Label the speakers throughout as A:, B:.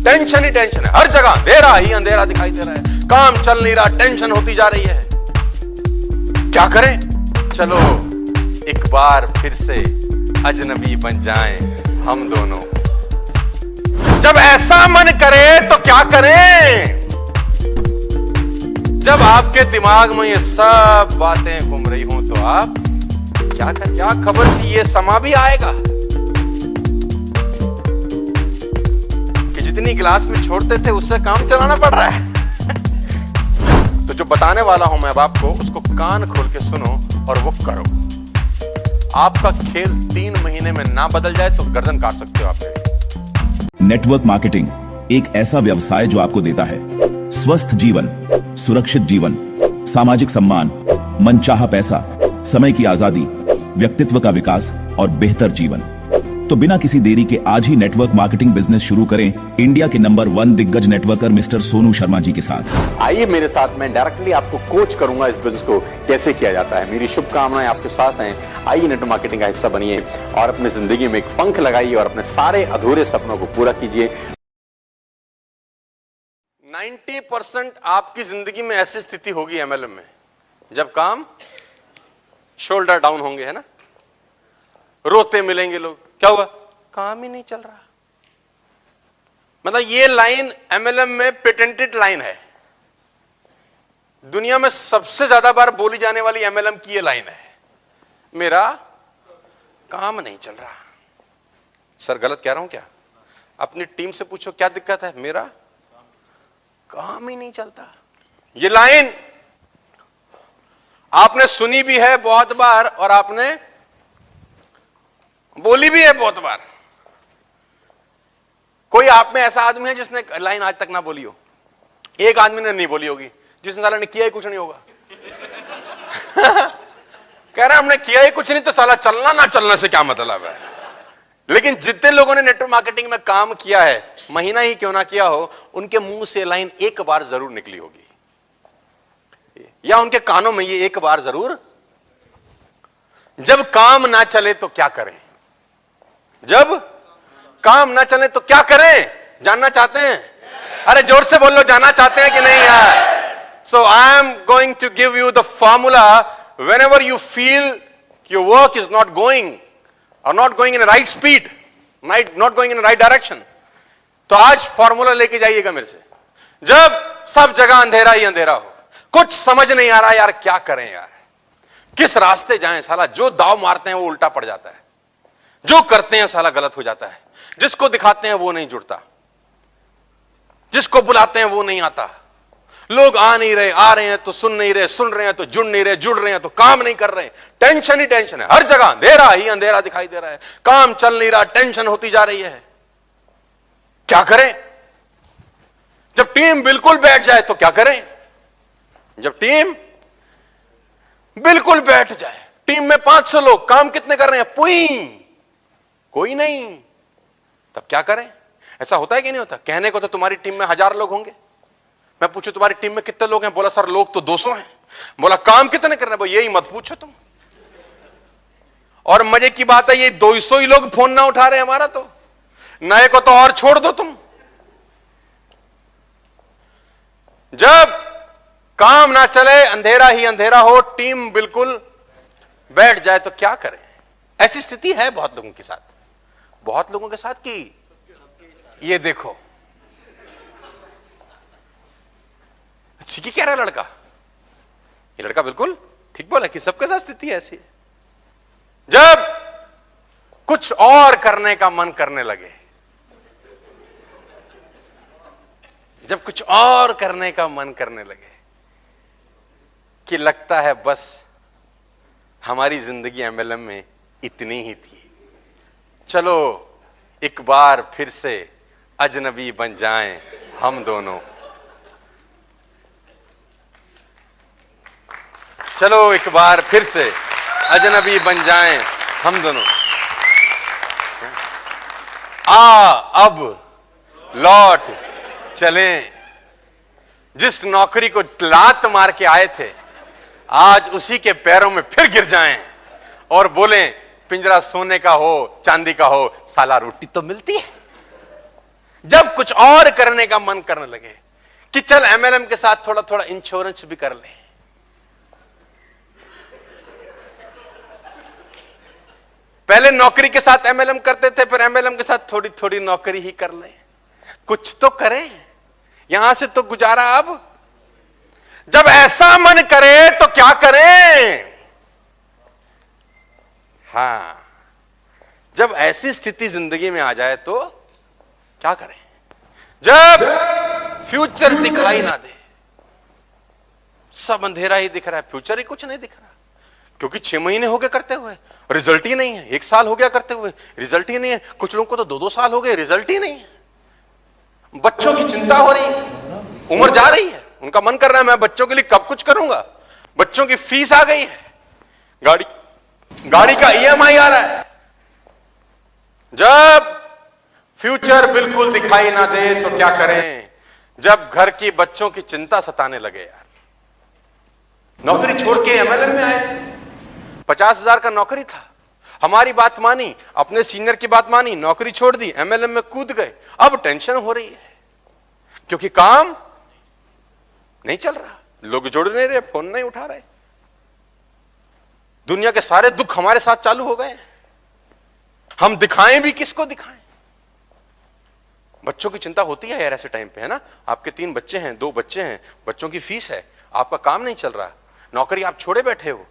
A: Tension ही tension है, हर जगह अंधेरा ही अंधेरा दिखाई दे रहा है, काम चल नहीं रहा, टेंशन होती जा रही है। क्या करें? चलो एक बार फिर से अजनबी बन जाएं हम दोनों। जब ऐसा मन करे तो क्या करें? जब आपके दिमाग में ये सब बातें घूम रही हों तो आप क्या खबर थी ये समा भी आएगा कि जितनी गिलास में छोड़ते थे उससे काम चलाना पड़ रहा है। तो जो बताने वाला हूं मैं अब आपको, उसको कान खोल के सुनो और वो करो। आपका खेल 3 महीने में ना बदल जाए तो गर्दन काट सकते हो आप।
B: नेटवर्क मार्केटिंग एक ऐसा व्यवसाय जो आपको देता है स्वस्थ जीवन, सुरक्षित जीवन, सामाजिक सम्मान, मनचाहा पैसा, समय की आजादी, व्यक्तित्व का विकास और बेहतर जीवन। तो बिना किसी देरी के आज ही नेटवर्क मार्केटिंग बिजनेस शुरू करें इंडिया के नंबर 1 दिग्गज नेटवर्कर मिस्टर सोनू शर्मा जी के साथ।
C: आइए मेरे साथ, मैं डायरेक्टली आपको कोच करूंगा इस बिजनेस को कैसे किया जाता है। मेरी शुभकामनाएं आपके साथ हैं। आइए नेटवर्क मार्केटिंग का हिस्सा बनिए और अपनी जिंदगी में एक पंख लगाइए और अपने सारे अधूरे सपनों को पूरा कीजिए।
A: 90% आपकी जिंदगी में ऐसी स्थिति होगी एमएलएम में जब काम शोल्डर डाउन होंगे, है ना, रोते मिलेंगे लोग, क्या हुआ, काम ही नहीं चल रहा। मतलब ये लाइन एमएलएम में पेटेंटेड लाइन है, दुनिया में सबसे ज्यादा बार बोली जाने वाली एमएलएम की ये लाइन है, मेरा काम नहीं चल रहा। सर गलत कह रहा हूं क्या? अपनी टीम से पूछो क्या दिक्कत है, मेरा काम ही नहीं चलता। ये लाइन आपने सुनी भी है बहुत बार और आपने बोली भी है बहुत बार। कोई आप में ऐसा आदमी है जिसने लाइन आज तक ना बोली हो? एक आदमी ने नहीं बोली होगी, जिसने साला ने किया ही कुछ नहीं होगा। कह रहा हमने किया ही कुछ नहीं तो साला चलना ना चलने से क्या मतलब है। लेकिन जितने लोगों ने नेटवर्क मार्केटिंग में काम किया है, महीना ही क्यों ना किया हो, उनके मुंह से लाइन एक बार जरूर निकली होगी, या उनके कानों में ये एक बार जरूर। जब काम ना चले तो क्या करें? जब काम ना चले तो क्या करें? जानना चाहते हैं? अरे जोर से बोलो, जानना चाहते हैं कि नहीं यार? So I am going to give you the formula whenever you feel your work is not going और not going in right speed, not going in right direction. तो आज फॉर्मूला लेके जाइएगा मेरे से। जब सब जगह अंधेरा ही अंधेरा हो, कुछ समझ नहीं आ रहा यार क्या करें यार, किस रास्ते जाएं, साला जो दाव मारते हैं वो उल्टा पड़ जाता है, जो करते हैं साला गलत हो जाता है, जिसको दिखाते हैं वो नहीं जुड़ता, जिसको बुलाते हैं वो नहीं आता, लोग आ नहीं रहे, आ रहे हैं तो सुन नहीं रहे, सुन रहे हैं तो जुड़ नहीं रहे, जुड़ रहे हैं तो काम नहीं कर रहे। टेंशन ही टेंशन है, हर जगह अंधेरा ही अंधेरा दिखाई दे रहा है, काम चल नहीं रहा, टेंशन होती जा रही है। क्या करें? जब टीम बिल्कुल बैठ जाए तो क्या करें? जब टीम बिल्कुल बैठ जाए, टीम में 500 लोग, काम कितने कर रहे हैं? कोई नहीं, तब क्या करें? ऐसा होता है कि नहीं होता? कहने को तो तुम्हारी टीम में 1000 लोग होंगे, मैं पूछूं तुम्हारी टीम में कितने लोग हैं? बोला सर लोग तो 200 हैं। बोला काम कितने कर रहे हैं? यही मत पूछो तुम। और मजे की बात है ये 200 ही लोग फोन ना उठा रहे हमारा, तो नए को तो और छोड़ दो तुम। जब काम ना चले, अंधेरा ही अंधेरा हो, टीम बिल्कुल बैठ जाए तो क्या करें? ऐसी स्थिति है बहुत लोगों के साथ, बहुत लोगों के साथ कि ये देखो ठीक कह रहा है लड़का, ये लड़का बिल्कुल ठीक बोला कि सबके साथ स्थिति ऐसी है। जब कुछ और करने का मन करने लगे, जब कुछ और करने का मन करने लगे कि लगता है बस हमारी जिंदगी एमएलएम में इतनी ही थी, चलो एक बार फिर से अजनबी बन जाएं हम दोनों। चलो एक बार फिर से अजनबी बन जाएं हम दोनों। अब लौट चलें, जिस नौकरी को लात मार के आए थे आज उसी के पैरों में फिर गिर जाएं और बोलें पिंजरा सोने का हो चांदी का हो, साला रोटी तो मिलती है। जब कुछ और करने का मन करने लगे कि चल एमएलएम के साथ थोड़ा थोड़ा इंश्योरेंस भी कर ले, पहले नौकरी के साथ एमएलएम करते थे, फिर एमएलएम के साथ थोड़ी थोड़ी नौकरी ही कर ले, कुछ तो करें, यहां से तो गुजारा। अब जब ऐसा मन करे तो क्या करें? हां, जब ऐसी स्थिति जिंदगी में आ जाए तो क्या करें? जब फ्यूचर दिखाई ना दे, सब अंधेरा ही दिख रहा है, फ्यूचर ही कुछ नहीं दिख रहा, क्योंकि 6 महीने हो गए करते हुए, रिजल्ट ही नहीं है, 1 साल हो गया करते हुए, रिजल्ट ही नहीं है, कुछ लोगों को तो 2-2 साल हो गए, रिजल्ट ही नहीं है। बच्चों की चिंता हो रही है, उम्र जा रही है, उनका मन कर रहा है मैं बच्चों के लिए कब कुछ करूंगा, बच्चों की फीस आ गई है, गाड़ी का ईएमआई आ रहा है। जब फ्यूचर बिल्कुल दिखाई ना दे तो क्या करें? जब घर की बच्चों की चिंता सताने लगे, यार नौकरी छोड़ के एमएलएम में आए थे, 50,000 का नौकरी था, हमारी बात मानी, अपने सीनियर की बात मानी, नौकरी छोड़ दी, एमएलएम में कूद गए। अब टेंशन हो रही है क्योंकि काम नहीं चल रहा, लोग जोड़ नहीं रहे, फोन नहीं उठा रहे, दुनिया के सारे दुख हमारे साथ चालू हो गए, हम दिखाएं भी किसको दिखाएं? बच्चों की चिंता होती है यार ऐसे टाइम पे, है ना? आपके 3 बच्चे हैं, 2 बच्चे हैं, बच्चों की फीस है, आपका काम नहीं चल रहा, नौकरी आप छोड़े बैठे हो,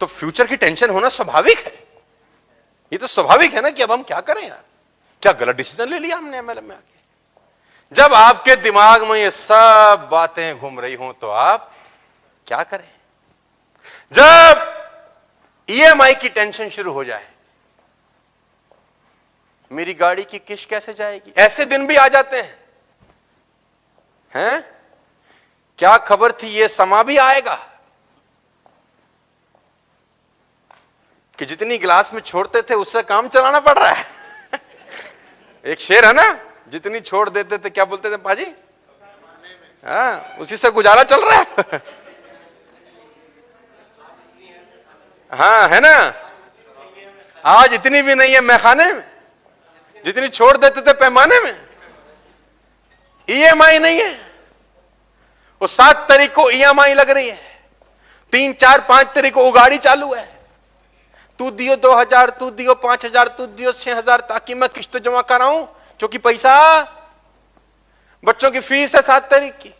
A: तो फ्यूचर की टेंशन होना स्वाभाविक है। ये तो स्वाभाविक है ना कि अब हम क्या करें यार, क्या गलत डिसीजन ले लिया हमने एमएलएम में आके? जब आपके दिमाग में ये सब बातें घूम रही हो तो आप क्या करें? जब ईएमआई की टेंशन शुरू हो जाए, मेरी गाड़ी की किस्त कैसे जाएगी, ऐसे दिन भी आ जाते हैं? क्या खबर थी ये समा भी आएगा कि जितनी गिलास में छोड़ते थे उससे काम चलाना पड़ रहा है। एक शेर है ना, जितनी छोड़ देते थे, क्या बोलते थे पाजी? हाँ, उसी से गुजारा चल रहा है। हाँ, है ना? आज इतनी भी नहीं है मैखाने में, जितनी छोड़ देते थे पैमाने में। ईएमआई नहीं है, वो 7 तारीख को ईएमआई लग रही है, 3, 4, 5 तारीख को वो गाड़ी चालू है, तू दियो 2,000, तू दियो 5,000, तू दियो 6,000 ताकि मैं किस्त जमा कराऊं, क्योंकि पैसा, बच्चों की फीस है 7 तारीख की,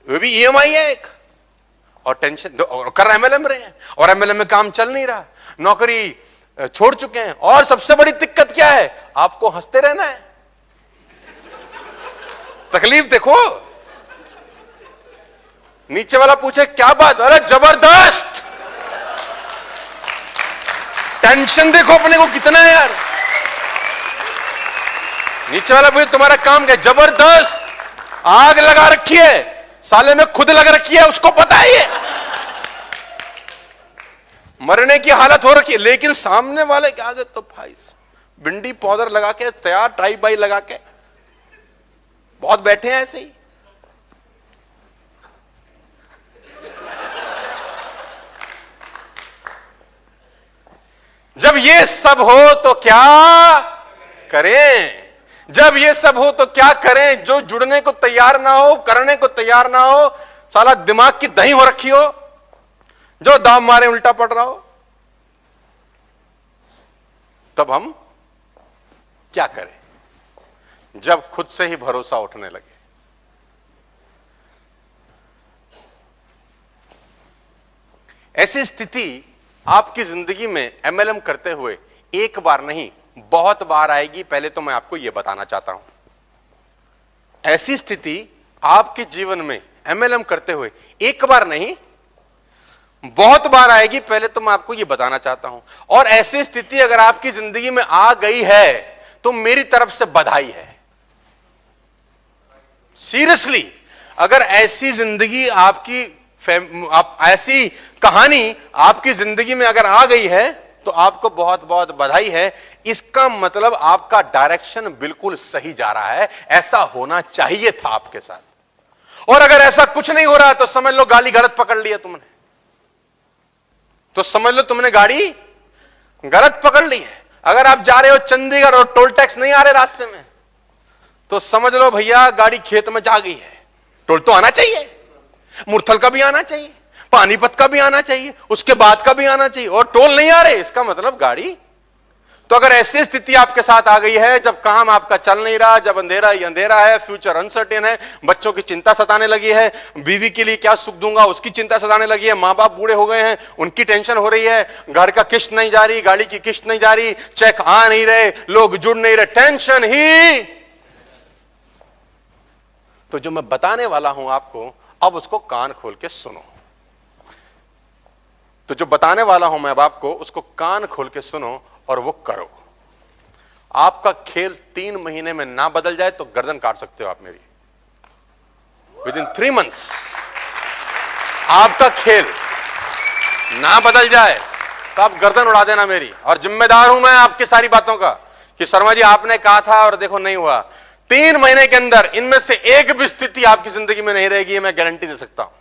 A: वो भी ईएमआई है एक, और टेंशन कर एमएलएम रहे हैं, और एमएलएम में काम चल नहीं रहा, नौकरी छोड़ चुके हैं, और सबसे बड़ी दिक्कत क्या है? आपको हंसते रहना है। तकलीफ देखो, नीचे वाला पूछे क्या बात, अरे जबरदस्त, टेंशन देखो अपने को कितना है यार। नीचे वाला पूछे तुम्हारा काम क्या? जबरदस्त, आग लगा रखी है, साले में खुद लग रखी है, उसको पता है ये मरने की हालत हो रखी है, लेकिन सामने वाले के आगे तो भाई भिंडी पाउडर लगा के तैयार, टाई बाई लगा के बहुत बैठे हैं ऐसे ही। जब ये सब हो तो क्या करें? जब ये सब हो तो क्या करें? जो जुड़ने को तैयार ना हो, करने को तैयार ना हो, साला दिमाग की दही हो रखी हो, जो दाम मारे उल्टा पड़ रहा हो, तब हम क्या करें? जब खुद से ही भरोसा उठने लगे। ऐसी स्थिति आपकी जिंदगी में एमएलएम करते हुए एक बार नहीं बहुत बार आएगी। पहले तो मैं आपको यह बताना चाहता हूं, ऐसी स्थिति आपके जीवन में एमएलएम करते हुए एक बार नहीं बहुत बार आएगी। पहले तो मैं आपको यह बताना चाहता हूं, और ऐसी स्थिति अगर आपकी जिंदगी में आ गई है तो मेरी तरफ से बधाई है। सीरियसली, अगर ऐसी जिंदगी आपकी ऐसी कहानी आपकी जिंदगी में अगर आ गई है तो आपको बहुत बहुत बधाई है। इसका मतलब आपका डायरेक्शन बिल्कुल सही जा रहा है, ऐसा होना चाहिए था आपके साथ। और अगर ऐसा कुछ नहीं हो रहा तो समझ लो गाड़ी गलत पकड़ लिया तुमने, तो समझ लो तुमने गाड़ी गलत पकड़ ली है। अगर आप जा रहे हो चंडीगढ़ और टोल टैक्स नहीं आ रहे रास्ते में, तो समझ लो भैया गाड़ी खेत में जा गई है। टोल तो आना चाहिए, मुरथल का भी आना चाहिए, पानीपत का भी आना चाहिए, उसके बाद का भी आना चाहिए, और टोल नहीं आ रहे, इसका मतलब गाड़ी। तो अगर ऐसी स्थिति आपके साथ आ गई है, जब काम आपका चल नहीं रहा, जब अंधेरा ही अंधेरा है, फ्यूचर अनसर्टेन है, बच्चों की चिंता सताने लगी है, बीवी के लिए क्या सुख दूंगा उसकी चिंता सताने लगी है, मां बाप बूढ़े हो गए हैं उनकी टेंशन हो रही है, घर का किस्त नहीं जा रही, गाड़ी की किस्त नहीं जा रही, चेक आ नहीं रहे, लोग जुड़ नहीं रहे, टेंशन ही। तो जो मैं बताने वाला हूं आपको, अब उसको कान खोल के सुनो। तो जो बताने वाला हूं मैं अब आपको, उसको कान खोल के सुनो और वो करो। आपका खेल 3 महीने में ना बदल जाए तो गर्दन काट सकते हो आप मेरी। विदिन 3 मंथ्स आपका खेल ना बदल जाए तो आप गर्दन उड़ा देना मेरी। और जिम्मेदार हूं मैं आपकी सारी बातों का कि शर्मा जी आपने कहा था और देखो नहीं हुआ। 3 महीने के अंदर इनमें से एक भी स्थिति आपकी जिंदगी में नहीं रहेगी, मैं गारंटी दे सकता हूं।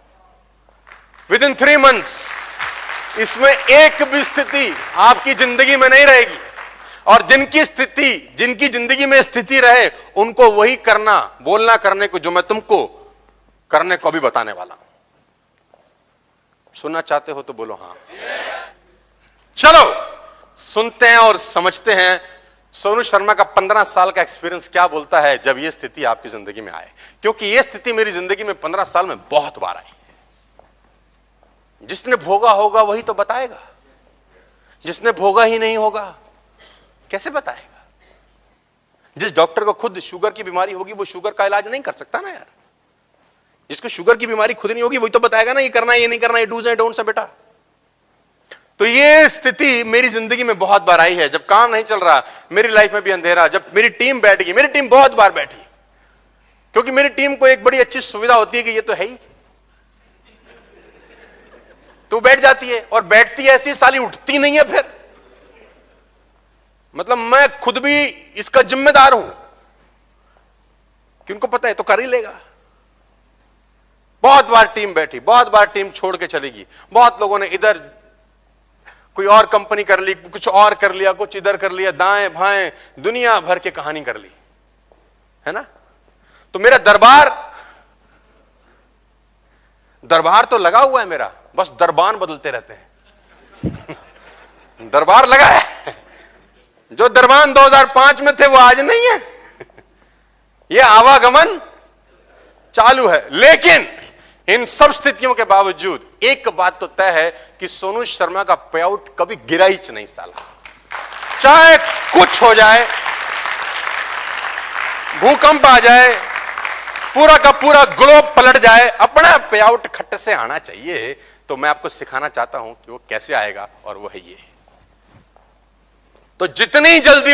A: विदिन 3 मंथ्स इसमें एक भी स्थिति आपकी जिंदगी में नहीं रहेगी। और जिनकी जिंदगी में स्थिति रहे उनको वही करना, बोलना, करने को जो मैं तुमको करने को भी बताने वाला हूं। सुनना चाहते हो तो बोलो हां। चलो सुनते हैं और समझते हैं सोनू शर्मा का 15 साल का एक्सपीरियंस क्या बोलता है जब यह स्थिति आपकी जिंदगी में आए। क्योंकि यह स्थिति मेरी जिंदगी में 15 साल में बहुत बार आई। जिसने भोगा होगा वही तो बताएगा, जिसने भोगा ही नहीं होगा कैसे बताएगा। जिस डॉक्टर को खुद शुगर की बीमारी होगी वो शुगर का इलाज नहीं कर सकता ना यार। जिसको शुगर की बीमारी खुद नहीं होगी वही तो बताएगा ना ये करना है, ये नहीं करना, ये डूज एंड डोंट्स है बेटा। तो ये स्थिति मेरी जिंदगी में बहुत बार आई है। जब काम नहीं चल रहा, मेरी लाइफ में भी अंधेरा, जब मेरी टीम बैठ गई, मेरी टीम बहुत बार बैठी, क्योंकि मेरी टीम को एक बड़ी अच्छी सुविधा होती है कि ये तो है ही, तो बैठ जाती है। और बैठती है ऐसी, साली उठती नहीं है फिर। मतलब मैं खुद भी इसका जिम्मेदार हूं कि उनको पता है तो कर ही लेगा। बहुत बार टीम बैठी, बहुत बार टीम छोड़ के चलेगी, बहुत लोगों ने इधर कोई और कंपनी कर ली, कुछ और कर लिया, कुछ इधर कर लिया, दाएं बाएं दुनिया भर की कहानी कर ली, है ना। तो मेरा दरबार तो लगा हुआ है मेरा, बस दरबान बदलते रहते हैं। दरबार लगा है, जो दरबान 2005 में थे वो आज नहीं है। ये आवागमन चालू है। लेकिन इन सब स्थितियों के बावजूद एक बात तो तय है कि सोनू शर्मा का पे आउट कभी गिरा ही नहीं साला। चाहे कुछ हो जाए, भूकंप आ जाए, पूरा का पूरा ग्लोब पलट जाए, अपना पे आउट खट्टे से आना चाहिए। तो मैं आपको सिखाना चाहता हूं कि वो कैसे आएगा, और वो है ये। तो जितनी जल्दी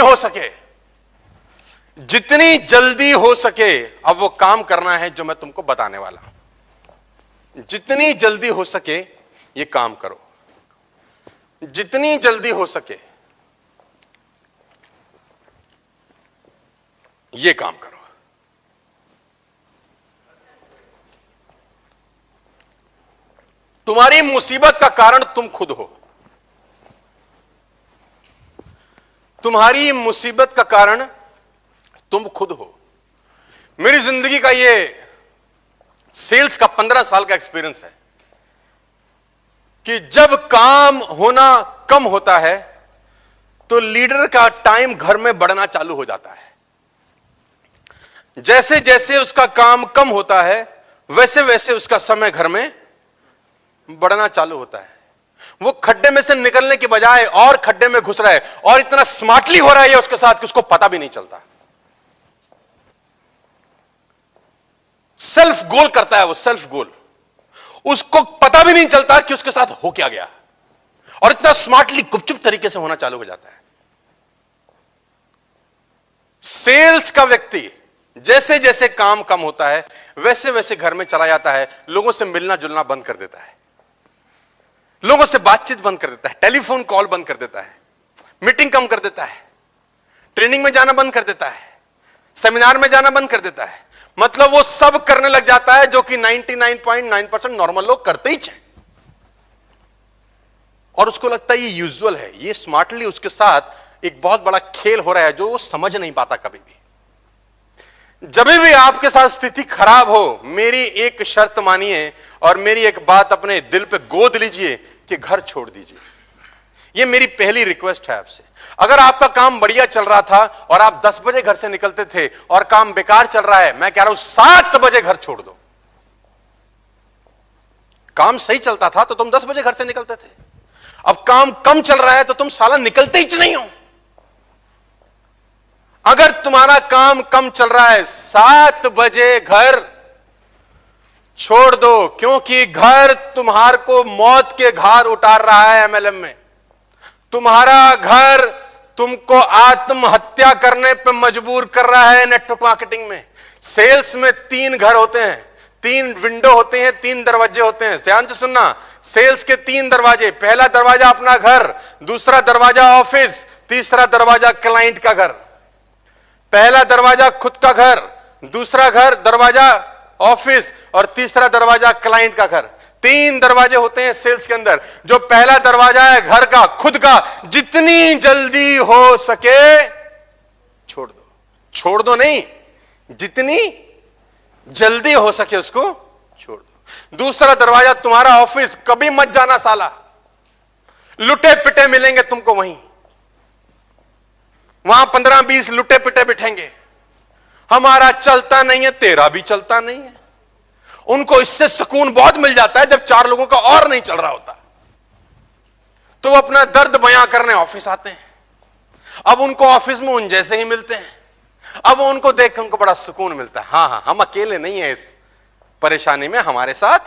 A: हो सके अब वो काम करना है जो मैं तुमको बताने वाला हूं। जितनी जल्दी हो सके ये काम करो, जितनी जल्दी हो सके ये काम करो। तुम्हारी मुसीबत का कारण तुम खुद हो। तुम्हारी मुसीबत का कारण तुम खुद हो। मेरी जिंदगी का ये सेल्स का 15 साल का एक्सपीरियंस है कि जब काम होना कम होता है तो लीडर का टाइम घर में बढ़ना चालू हो जाता है। जैसे जैसे उसका काम कम होता है वैसे वैसे उसका समय घर में बढ़ना चालू होता है। वो खड्डे में से निकलने के बजाय और खड्डे में घुस रहा है, और इतना स्मार्टली हो रहा है उसके साथ कि उसको पता भी नहीं चलता। सेल्फ गोल करता है वो, सेल्फ गोल, उसको पता भी नहीं चलता कि उसके साथ हो क्या गया, और इतना स्मार्टली गुपचुप तरीके से होना चालू हो जाता है। सेल्स का व्यक्ति जैसे जैसे काम कम होता है वैसे वैसे घर में चला जाता है, लोगों से मिलना जुलना बंद कर देता है, लोगों से बातचीत बंद कर देता है, टेलीफोन कॉल बंद कर देता है, मीटिंग कम कर देता है, ट्रेनिंग में जाना बंद कर देता है, सेमिनार में जाना बंद कर देता है। मतलब वो सब करने लग जाता है जो कि 99.9% नॉर्मल लोग करते ही हैं, और उसको लगता है ये यूजुअल है। ये स्मार्टली उसके साथ एक बहुत बड़ा खेल हो रहा है जो वो समझ नहीं पाता कभी भी। जब भी आपके साथ स्थिति खराब हो, मेरी एक शर्त मानिए और मेरी एक बात अपने दिल पे गोद लीजिए कि घर छोड़ दीजिए। ये मेरी पहली रिक्वेस्ट है आपसे। अगर आपका काम बढ़िया चल रहा था और आप 10 बजे घर से निकलते थे और काम बेकार चल रहा है, मैं कह रहा हूं 7 बजे घर छोड़ दो। काम सही चलता था तो तुम 10 बजे घर से निकलते थे, अब काम कम चल रहा है तो तुम साला निकलते ही नहीं हो। अगर तुम्हारा काम कम चल रहा है, 7 बजे घर छोड़ दो, क्योंकि घर तुम्हारे को मौत के घाट उतार रहा है। एमएलएम में तुम्हारा घर तुमको आत्महत्या करने पे मजबूर कर रहा है। नेटवर्क मार्केटिंग में, सेल्स में 3 घर होते हैं, 3 विंडो होते हैं, 3 दरवाजे होते हैं। ध्यान से सुनना, सेल्स के 3 दरवाजे। पहला दरवाजा अपना घर, दूसरा दरवाजा ऑफिस, तीसरा दरवाजा क्लाइंट का घर। पहला दरवाजा खुद का घर, दूसरा घर दरवाजा ऑफिस और तीसरा दरवाजा क्लाइंट का घर। 3 दरवाजे होते हैं सेल्स के अंदर। जो पहला दरवाजा है घर का, खुद का, जितनी जल्दी हो सके छोड़ दो। छोड़ दो नहीं, जितनी जल्दी हो सके उसको छोड़ दो। दूसरा दरवाजा तुम्हारा ऑफिस, कभी मत जाना साला, लुटे पिटे मिलेंगे तुमको वहीं। वहां 15-20 लुटे पिटे बिठेंगे। हमारा चलता नहीं है, तेरा भी चलता नहीं है। उनको इससे सुकून बहुत मिल जाता है जब 4 लोगों का और नहीं चल रहा होता, तो वो अपना दर्द बयां करने ऑफिस आते हैं। अब उनको ऑफिस में उन जैसे ही मिलते हैं। अब उनको देख कर उनको बड़ा सुकून मिलता है। हाँ, हम अकेले नहीं है इस परेशानी में, हमारे साथ।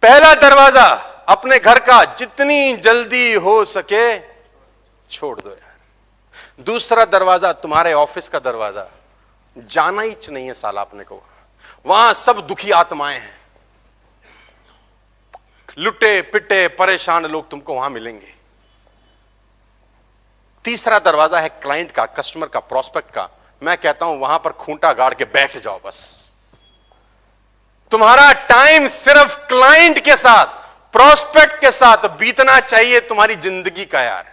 A: पहला दरवाजा अपने घर का जितनी जल्दी हो सके छोड़ दो यार। दूसरा दरवाजा तुम्हारे ऑफिस का दरवाजा, जाना ही नहीं है साला अपने को। वहां सब दुखी आत्माएं हैं, लुटे पिटे परेशान लोग तुमको वहां मिलेंगे। तीसरा दरवाजा है क्लाइंट का, कस्टमर का, प्रोस्पेक्ट का। मैं कहता हूं वहां पर खूंटा गाड़ के बैठ जाओ बस। तुम्हारा टाइम सिर्फ क्लाइंट के साथ, प्रोस्पेक्ट के साथ बीतना चाहिए तुम्हारी जिंदगी का यार।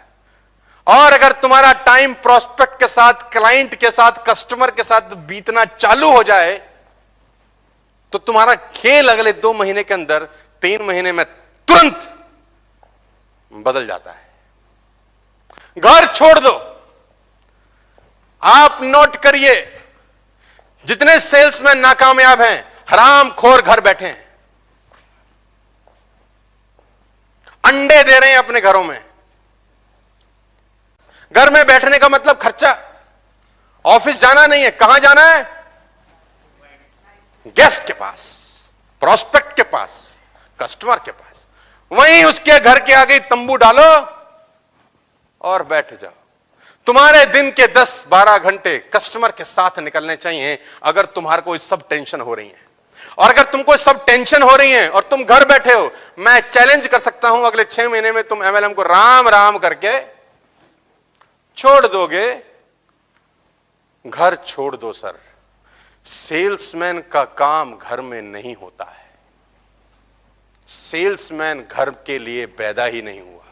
A: और अगर तुम्हारा टाइम प्रोस्पेक्ट के साथ, क्लाइंट के साथ, कस्टमर के साथ बीतना चालू हो जाए तो तुम्हारा खेल अगले 2 महीने के अंदर, 3 महीने में तुरंत बदल जाता है। घर छोड़ दो। आप नोट करिए, जितने सेल्समैन नाकामयाब हैं, हरामखोर घर बैठे हैं, अंडे दे रहे हैं अपने घरों में। घर में बैठने का मतलब खर्चा, ऑफिस जाना नहीं है। कहां जाना है? गेस्ट के पास, प्रोस्पेक्ट के पास, कस्टमर के पास। वहीं उसके घर के आगे तंबू डालो और बैठ जाओ। तुम्हारे दिन के 10-12 घंटे कस्टमर के साथ निकलने चाहिए अगर तुम्हारे को सब टेंशन हो रही है। और अगर तुमको सब टेंशन हो रही है और तुम घर बैठे हो, मैं चैलेंज कर सकता हूं अगले 6 महीने में तुम एमएलएम को राम राम करके छोड़ दोगे। घर छोड़ दो सर। सेल्समैन का काम घर में नहीं होता है। सेल्समैन घर के लिए पैदा ही नहीं हुआ।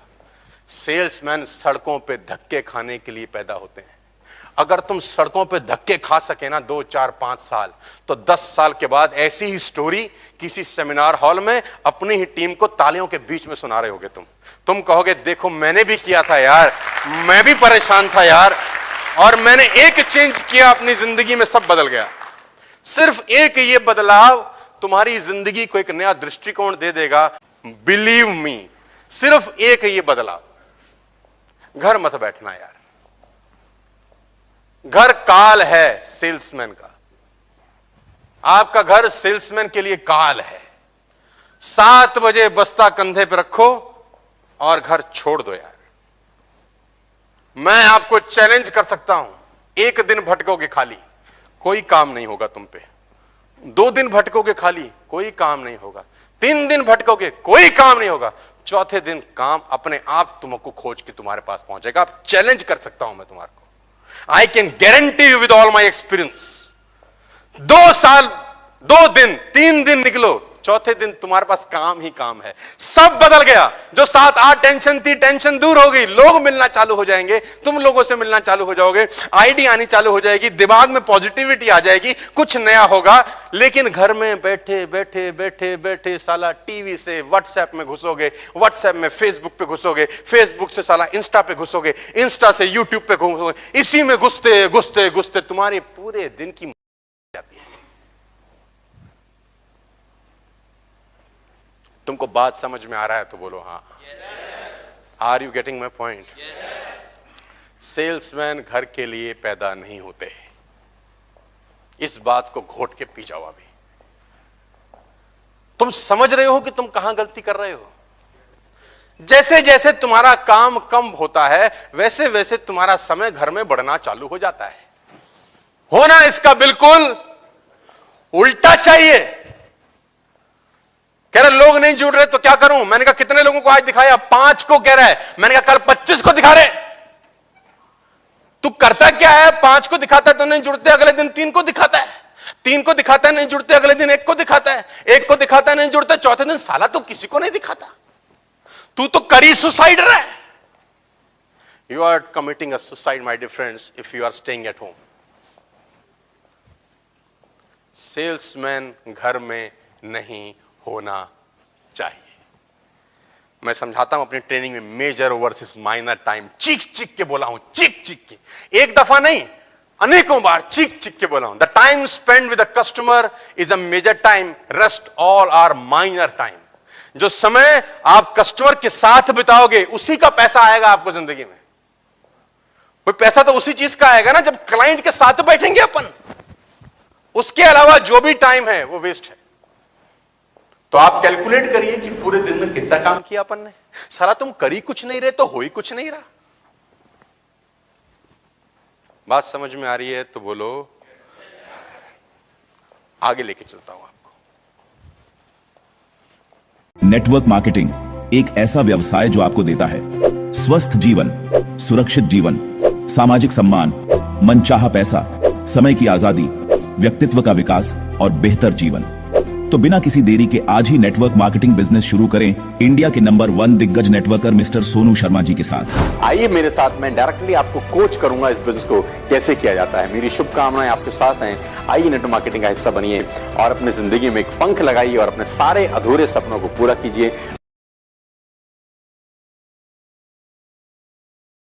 A: सेल्समैन सड़कों पे धक्के खाने के लिए पैदा होते हैं। अगर तुम सड़कों पे धक्के खा सके ना 2, 4, 5 साल, तो 10 साल के बाद ऐसी ही स्टोरी किसी सेमिनार हॉल में अपनी ही टीम को तालियों के बीच में सुना रहे होगे। तुम कहोगे देखो मैंने भी किया था यार, मैं भी परेशान था यार, और मैंने एक चेंज किया अपनी जिंदगी में, सब बदल गया। सिर्फ एक ये बदलाव तुम्हारी जिंदगी को एक नया दृष्टिकोण दे देगा। बिलीव मी, सिर्फ एक ये बदलाव। घर मत बैठना यार। घर काल है सेल्समैन का। आपका घर सेल्समैन के लिए काल है। 7 बजे बस्ता कंधे पे रखो और घर छोड़ दो यार। मैं आपको चैलेंज कर सकता हूं, 1 दिन भटकोगे खाली, कोई काम नहीं होगा तुम पे। 2 दिन भटकोगे खाली, कोई काम नहीं होगा। 3 दिन भटकोगे, कोई काम नहीं होगा। चौथे दिन काम अपने आप तुमको खोज के तुम्हारे पास पहुंचेगा। आप चैलेंज कर सकता हूं मैं तुम्हारे को। I can guarantee you with all my experience. 2 साल, 2 दिन, 3 दिन निकलो, चौथे दिन तुम्हारे पास काम ही काम है। सब बदल गया। जो 7-8 टेंशन थी, टेंशन दूर हो गई। लोग मिलना चालू हो जाएंगे, तुम लोगों से मिलना चालू हो जाओगे, आइडिया आनी चालू हो जाएगी, दिमाग में पॉजिटिविटी आ जाएगी, कुछ नया होगा। लेकिन घर में बैठे बैठे बैठे बैठे साला टीवी से व्हाट्सएप में घुसोगे, व्हाट्सएप में फेसबुक पे घुसोगे, फेसबुक से साला इंस्टा पे घुसोगे, इंस्टा से यूट्यूब पे घुसोगे। इसी में घुसते घुसते घुसते तुम्हारे पूरे दिन की जाती है। तुमको बात समझ में आ रहा है तो बोलो हाँ। Are you getting my point? Salesman घर के लिए पैदा नहीं होते। इस बात को घोट के पी जाओ। अभी तुम समझ रहे हो कि तुम कहां गलती कर रहे हो। जैसे जैसे तुम्हारा काम कम होता है वैसे वैसे तुम्हारा समय घर में बढ़ना चालू हो जाता है। होना इसका बिल्कुल उल्टा चाहिए। कह रहे लोग नहीं जुड़ रहे तो क्या करूं? मैंने कहा कितने लोगों को आज दिखाया? 5 को कह रहा है। मैंने कहा कल 25 को दिखा रहे। तू करता क्या है? 5 को दिखाता है तो नहीं जुड़ते, अगले दिन 3 को दिखाता है, 3 को दिखाता है नहीं जुड़ते, अगले दिन 1 को दिखाता है, 1 को दिखाता है नहीं जुड़ते, चौथे दिन साला तो किसी को नहीं दिखाता। तू तो करी सुसाइड रहा है। You are committing a suicide my dear friends if you are staying at home. Salesman घर में नहीं होना चाहिए। मैं समझाता हूं अपनी ट्रेनिंग में मेजर वर्सेस माइनर टाइम। चीख चीख के बोला हूं, चीख चीख के, एक दफा नहीं अनेकों बार चीख चीख के बोला हूं। The time spend with the customer is a major time, rest all are minor time. जो समय आप कस्टमर के साथ बिताओगे उसी का पैसा आएगा आपको जिंदगी में। कोई पैसा तो उसी चीज का आएगा ना जब क्लाइंट के साथ बैठेंगे अपन। उसके अलावा जो भी टाइम है वो वेस्ट है। तो आप कैलकुलेट करिए कि पूरे दिन में कितना काम किया अपन ने। साला तुम करी कुछ नहीं रहे तो हो ही कुछ नहीं रहा। बात समझ में आ रही है तो बोलो। आगे लेके चलता हूं आपको।
B: नेटवर्क मार्केटिंग एक ऐसा व्यवसाय जो आपको देता है स्वस्थ जीवन, सुरक्षित जीवन, सामाजिक सम्मान, मनचाहा पैसा, समय की आजादी, व्यक्तित्व का विकास और बेहतर जीवन। तो बिना किसी देरी के आज ही नेटवर्क मार्केटिंग बिजनेस शुरू करें इंडिया के नंबर 1 दिग्गज नेटवर्कर मिस्टर सोनू शर्मा जी के साथ।
C: आइए मेरे साथ, मैं डायरेक्टली आपको कोच करूंगा इस बिजनेस को कैसे किया जाता है। मेरी शुभकामनाएं आपके साथ हैं। आइए नेटवर्क मार्केटिंग का हिस्सा बनिए और अपनी जिंदगी में एक पंख लगाइए और अपने सारे अधूरे सपनों को पूरा कीजिए।